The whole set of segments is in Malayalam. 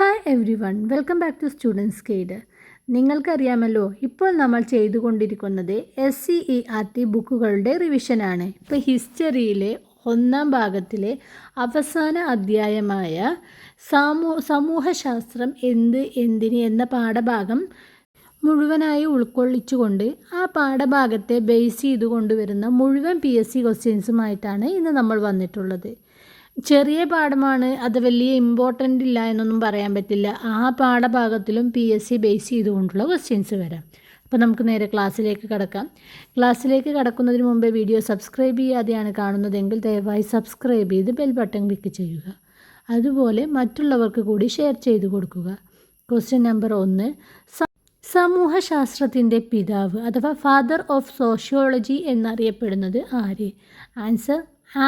Hi everyone, welcome back to students guide. നിങ്ങൾക്കറിയാമല്ലോ, ഇപ്പോൾ നമ്മൾ ചെയ്തുകൊണ്ടിരിക്കുന്നത് SCERT ബുക്കുകളുടെ റിവിഷനാണ്. ഇപ്പോൾ ഹിസ്റ്ററിയിലെ 1ാം ഭാഗത്തിലെ അവസാന അധ്യായമായ സമൂഹശാസ്ത്രം എന്തിന് എന്ന പാഠഭാഗം മുഴുവനായി ഉൾക്കൊള്ളിച്ചുകൊണ്ട് ആ പാഠഭാഗത്തെ ബേസ് ചെയ്തുകൊണ്ടുവരുന്ന മുഴുവൻ PSC ക്വസ്റ്റ്യൻസുമായിട്ടാണ് ഇന്ന് നമ്മൾ വന്നിട്ടുള്ളത്. ചെറിയ പാഠമാണ്, അത് വലിയ ഇമ്പോർട്ടൻ്റ് ഇല്ല എന്നൊന്നും പറയാൻ പറ്റില്ല. ആ പാഠഭാഗത്തിലും PSC ബേസ് ചെയ്തുകൊണ്ടുള്ള ക്വസ്റ്റ്യൻസ് വരാം. അപ്പോൾ നമുക്ക് നേരെ ക്ലാസ്സിലേക്ക് കടക്കാം. ക്ലാസ്സിലേക്ക് കടക്കുന്നതിന് മുമ്പേ വീഡിയോ സബ്സ്ക്രൈബ് ചെയ്യാതെയാണ് കാണുന്നതെങ്കിൽ ദയവായി സബ്സ്ക്രൈബ് ചെയ്ത് ബെൽ ബട്ടൺ ക്ലിക്ക് ചെയ്യുക. അതുപോലെ മറ്റുള്ളവർക്ക് കൂടി ഷെയർ ചെയ്ത് കൊടുക്കുക. ക്വസ്റ്റ്യൻ നമ്പർ 1, സമൂഹശാസ്ത്രത്തിൻ്റെ പിതാവ് അഥവാ ഫാദർ ഓഫ് സോഷ്യോളജി എന്നറിയപ്പെടുന്നത് ആര്? Answer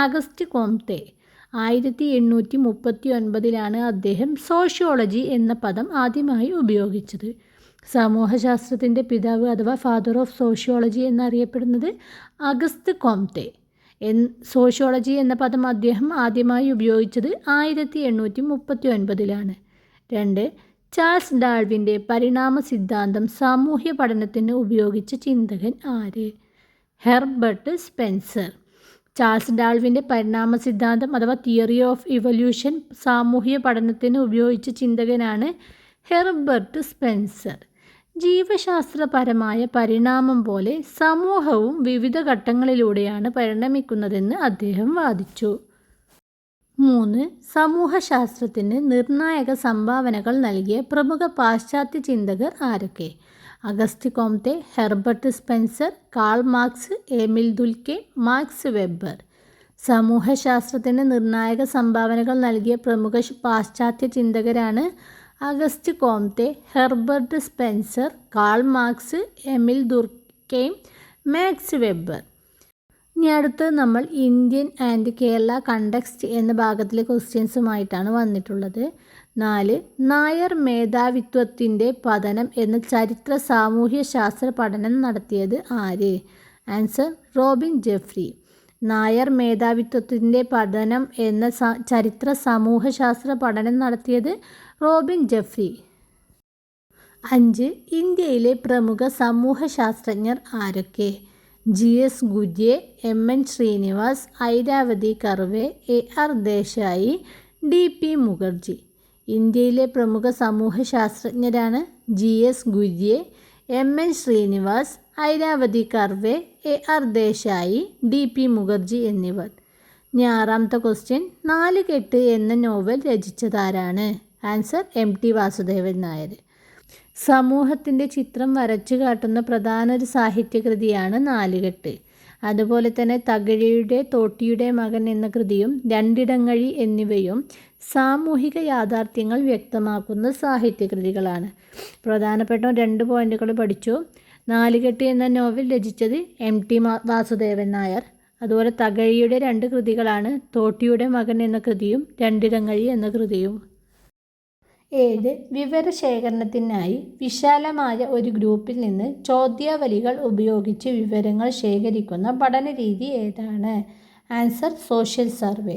August Comte. 1839 അദ്ദേഹം സോഷ്യോളജി എന്ന പദം ആദ്യമായി ഉപയോഗിച്ചത്. സമൂഹശാസ്ത്രത്തിൻ്റെ പിതാവ് അഥവാ ഫാദർ ഓഫ് സോഷ്യോളജി എന്നറിയപ്പെടുന്നത് അഗസ്റ്റ് കോംതെ. സോഷ്യോളജി എന്ന പദം അദ്ദേഹം ആദ്യമായി ഉപയോഗിച്ചത് 1839. 2, ചാൾസ് ഡാർവിൻ്റെ പരിണാമ സിദ്ധാന്തം സാമൂഹ്യ പഠനത്തിന് ഉപയോഗിച്ച ചിന്തകൻ ആര്? Herbert Spencer. ചാൾസ് ഡാർവിൻ്റെ പരിണാമ സിദ്ധാന്തം അഥവാ തിയറി ഓഫ് ഇവല്യൂഷൻ സാമൂഹ്യ പഠനത്തിന് ഉപയോഗിച്ച ചിന്തകനാണ് ഹെർബർട്ട് സ്പെൻസർ. ജീവശാസ്ത്രപരമായ പരിണാമം പോലെ സമൂഹവും വിവിധ ഘട്ടങ്ങളിലൂടെയാണ് പരിണമിക്കുന്നതെന്ന് അദ്ദേഹം വാദിച്ചു. 3, സമൂഹശാസ്ത്രത്തിന് നിർണായക സംഭാവനകൾ നൽകിയ പ്രമുഖ പാശ്ചാത്യ ചിന്തകർ ആരൊക്കെ? അഗസ്റ്റ് കോംതെ, ഹെർബർട്ട് സ്പെൻസർ, കാൾ മാർക്സ്, എമിൽ ദുൽക്കെ, മാക്സ് വെബർ. സമൂഹശാസ്ത്രത്തിന് നിർണായക സംഭാവനകൾ നൽകിയ പ്രമുഖ പാശ്ചാത്യ ചിന്തകരാണ് അഗസ്റ്റ് കോംതെ, ഹെർബർട്ട് സ്പെൻസർ, കാൾ മാർക്സ്, എമിൽ ദുൽക്കെയും മാക്സ് വെബർ. ഇനി അടുത്ത് നമ്മൾ ഇന്ത്യൻ ആൻഡ് കേരള കണ്ടക്സ്റ്റ് എന്ന ഭാഗത്തിലെ ക്വസ്റ്റ്യൻസുമായിട്ടാണ് വന്നിട്ടുള്ളത്. 4, നായർ മേധാവിത്വത്തിൻ്റെ പതനം എന്ന ചരിത്ര സാമൂഹ്യ ശാസ്ത്ര പഠനം നടത്തിയത് ആര്? ആൻസർ റോബിൻ ജെഫ്രി. നായർ മേധാവിത്വത്തിൻ്റെ പതനം എന്ന ചരിത്ര സമൂഹശാസ്ത്ര പഠനം നടത്തിയത് റോബിൻ ജെഫ്രി. 5, ഇന്ത്യയിലെ പ്രമുഖ സമൂഹശാസ്ത്രജ്ഞർ ആരൊക്കെ? GS ഗുര്യേ, MN Srinivas, Irrawaddy Karve, AR Desai, DP Mukherjee. ഇന്ത്യയിലെ പ്രമുഖ സമൂഹശാസ്ത്രജ്ഞരാണ് GS ഗുര്യേ, MN Srinivas, Irrawaddy Karve, AR Desai, DP Mukherjee എന്നിവർ. ഇനി 6ാമത്തെ ക്വസ്റ്റ്യൻ, നാലുകെട്ട് എന്ന നോവൽ രചിച്ചതാരാണ്? Answer MT Vasudevan Nair. സമൂഹത്തിൻ്റെ ചിത്രം വരച്ചു കാട്ടുന്ന പ്രധാന ഒരു സാഹിത്യകൃതിയാണ് നാലുകെട്ട്. അതുപോലെ തന്നെ തകഴിയുടെ തോട്ടിയുടെ മകൻ എന്ന കൃതിയും രണ്ടിടങ്ങഴി എന്നിവയും സാമൂഹിക യാഥാർത്ഥ്യങ്ങൾ വ്യക്തമാക്കുന്ന സാഹിത്യകൃതികളാണ്. പ്രധാനപ്പെട്ട 2 പോയിന്റുകൾ പഠിച്ചു. നാലുകെട്ട് എന്ന നോവൽ രചിച്ചത് MT വാസുദേവൻ നായർ. അതുപോലെ തകഴിയുടെ 2 കൃതികളാണ് തോട്ടിയുടെ മകൻ എന്ന കൃതിയും രണ്ടിടങ്ങഴി എന്ന കൃതിയും. 7, വിവരശേഖരണത്തിനായി വിശാലമായ ഒരു ഗ്രൂപ്പിൽ നിന്ന് ചോദ്യാവലികൾ ഉപയോഗിച്ച് വിവരങ്ങൾ ശേഖരിക്കുന്ന പഠനരീതി ഏതാണ്? Answer social survey.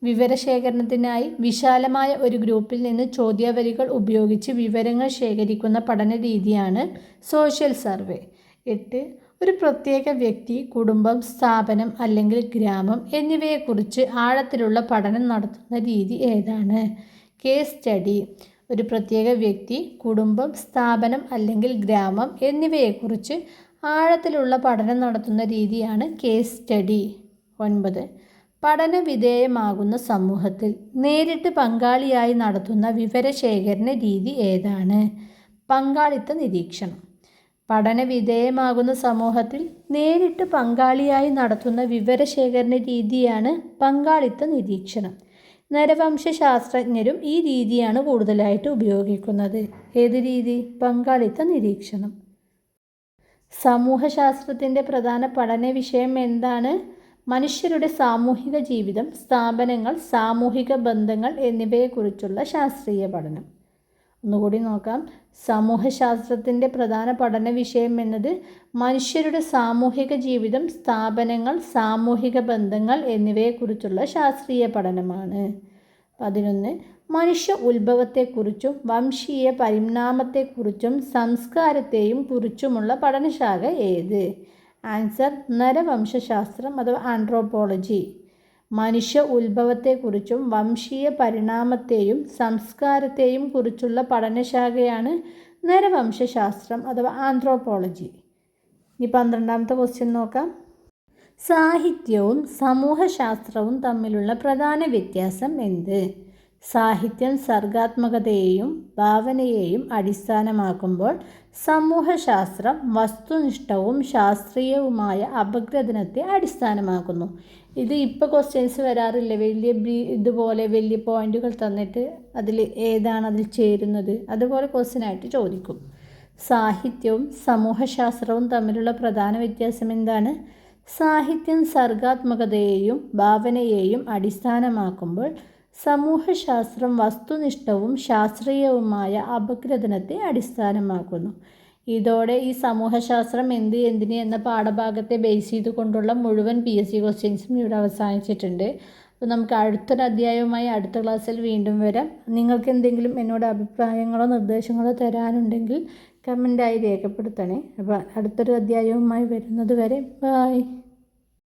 വിവരശേഖരണത്തിനായി വിശാലമായ ഒരു ഗ്രൂപ്പിൽ നിന്ന് ചോദ്യാവലികൾ ഉപയോഗിച്ച് വിവരങ്ങൾ ശേഖരിക്കുന്ന പഠനരീതിയാണ് സോഷ്യൽ സർവേ. 8, ഒരു പ്രത്യേക വ്യക്തി, കുടുംബം, സ്ഥാപനം അല്ലെങ്കിൽ ഗ്രാമം എന്നിവയെക്കുറിച്ച് ആഴത്തിലുള്ള പഠനം നടത്തുന്ന രീതി ഏതാണ്? Case study. ഒരു പ്രത്യേക വ്യക്തി, കുടുംബം, സ്ഥാപനം അല്ലെങ്കിൽ ഗ്രാമം എന്നിവയെക്കുറിച്ച് ആഴത്തിലുള്ള പഠനം നടത്തുന്ന രീതിയാണ് കേസ് സ്റ്റഡി. 9, പഠനവിധേയമാകുന്ന സമൂഹത്തിൽ നേരിട്ട് പങ്കാളിയായി നടത്തുന്ന വിവരശേഖരണ രീതി ഏതാണ്? പങ്കാളിത്ത നിരീക്ഷണം. പഠനവിധേയമാകുന്ന സമൂഹത്തിൽ നേരിട്ട് പങ്കാളിയായി നടത്തുന്ന വിവരശേഖരണ രീതിയാണ് പങ്കാളിത്ത നിരീക്ഷണം. നരവംശശാസ്ത്രജ്ഞരും ഈ രീതിയാണ് കൂടുതലായിട്ട് ഉപയോഗിക്കുന്നത്. ഏത് രീതി? പങ്കാളിത്ത നിരീക്ഷണം. സമൂഹശാസ്ത്രത്തിൻ്റെ പ്രധാന പഠന വിഷയം എന്താണ്? മനുഷ്യരുടെ സാമൂഹിക ജീവിതം, സ്ഥാപനങ്ങൾ, സാമൂഹിക ബന്ധങ്ങൾ എന്നിവയെക്കുറിച്ചുള്ള ശാസ്ത്രീയ പഠനം. ഒന്നുകൂടി നോക്കാം. സമൂഹശാസ്ത്രത്തിൻ്റെ പ്രധാന പഠന വിഷയം എന്നത് മനുഷ്യരുടെ സാമൂഹിക ജീവിതം, സ്ഥാപനങ്ങൾ, സാമൂഹിക ബന്ധങ്ങൾ എന്നിവയെക്കുറിച്ചുള്ള ശാസ്ത്രീയ പഠനമാണ്. 11, മനുഷ്യ ഉത്ഭവത്തെക്കുറിച്ചും വംശീയ പരിണാമത്തെക്കുറിച്ചും സംസ്കാരത്തെയും കുറിച്ചുമുള്ള പഠനശാഖ ഏത്? ആൻസർ നരവംശശാസ്ത്രം അഥവാ ആൻഡ്രോപോളജി. മനുഷ്യ ഉത്ഭവത്തെക്കുറിച്ചും വംശീയ പരിണാമത്തെയും സംസ്കാരത്തെയും കുറിച്ചുള്ള പഠനശാഖയാണ് നരവംശശാസ്ത്രം അഥവാ ആന്ത്രോപോളജി. ഇനി 12ാമത്തെ ക്വസ്റ്റ്യൻ നോക്കാം. സാഹിത്യവും സമൂഹശാസ്ത്രവും തമ്മിലുള്ള പ്രധാന വ്യത്യാസം എന്ത്? സാഹിത്യം സർഗാത്മകതയെയും ഭാവനയെയും അടിസ്ഥാനമാക്കുമ്പോൾ സമൂഹശാസ്ത്രം വസ്തുനിഷ്ഠവും ശാസ്ത്രീയവുമായ അപഗ്രഥനത്തെ അടിസ്ഥാനമാക്കുന്നു. ഇത് ഇപ്പോൾ ക്വസ്റ്റ്യൻസ് വരാറില്ല. ഇതുപോലെ വലിയ പോയിന്റുകൾ തന്നിട്ട് അതിൽ ഏതാണ് അതിൽ ചേരുന്നത്, അതുപോലെ ക്വസ്റ്റ്യനായിട്ട് ചോദിക്കും. സാഹിത്യവും സമൂഹശാസ്ത്രവും തമ്മിലുള്ള പ്രധാന വ്യത്യാസം എന്താണ്? സാഹിത്യം സർഗാത്മകതയെയും ഭാവനയെയും അടിസ്ഥാനമാക്കുമ്പോൾ സമൂഹശാസ്ത്രം വസ്തുനിഷ്ഠവും ശാസ്ത്രീയവുമായ അപഗ്രഥനത്തെ അടിസ്ഥാനമാക്കുന്നു. ഇതോടെ ഈ സമൂഹശാസ്ത്രം എന്തിന് എന്ന പാഠഭാഗത്തെ ബേസ് ചെയ്തുകൊണ്ടുള്ള മുഴുവൻ PSC ക്വസ്റ്റ്യൻസും ഇവിടെ അവസാനിച്ചിട്ടുണ്ട്. അപ്പോൾ നമുക്ക് അടുത്തൊരു അധ്യായവുമായി അടുത്ത ക്ലാസ്സിൽ വീണ്ടും വരാം. നിങ്ങൾക്ക് എന്തെങ്കിലും എന്നോട് അഭിപ്രായങ്ങളോ നിർദ്ദേശങ്ങളോ തരാനുണ്ടെങ്കിൽ കമൻ്റായി രേഖപ്പെടുത്തണേ. അപ്പോൾ അടുത്തൊരു അധ്യായവുമായി വരുന്നത് വരെ ബൈ.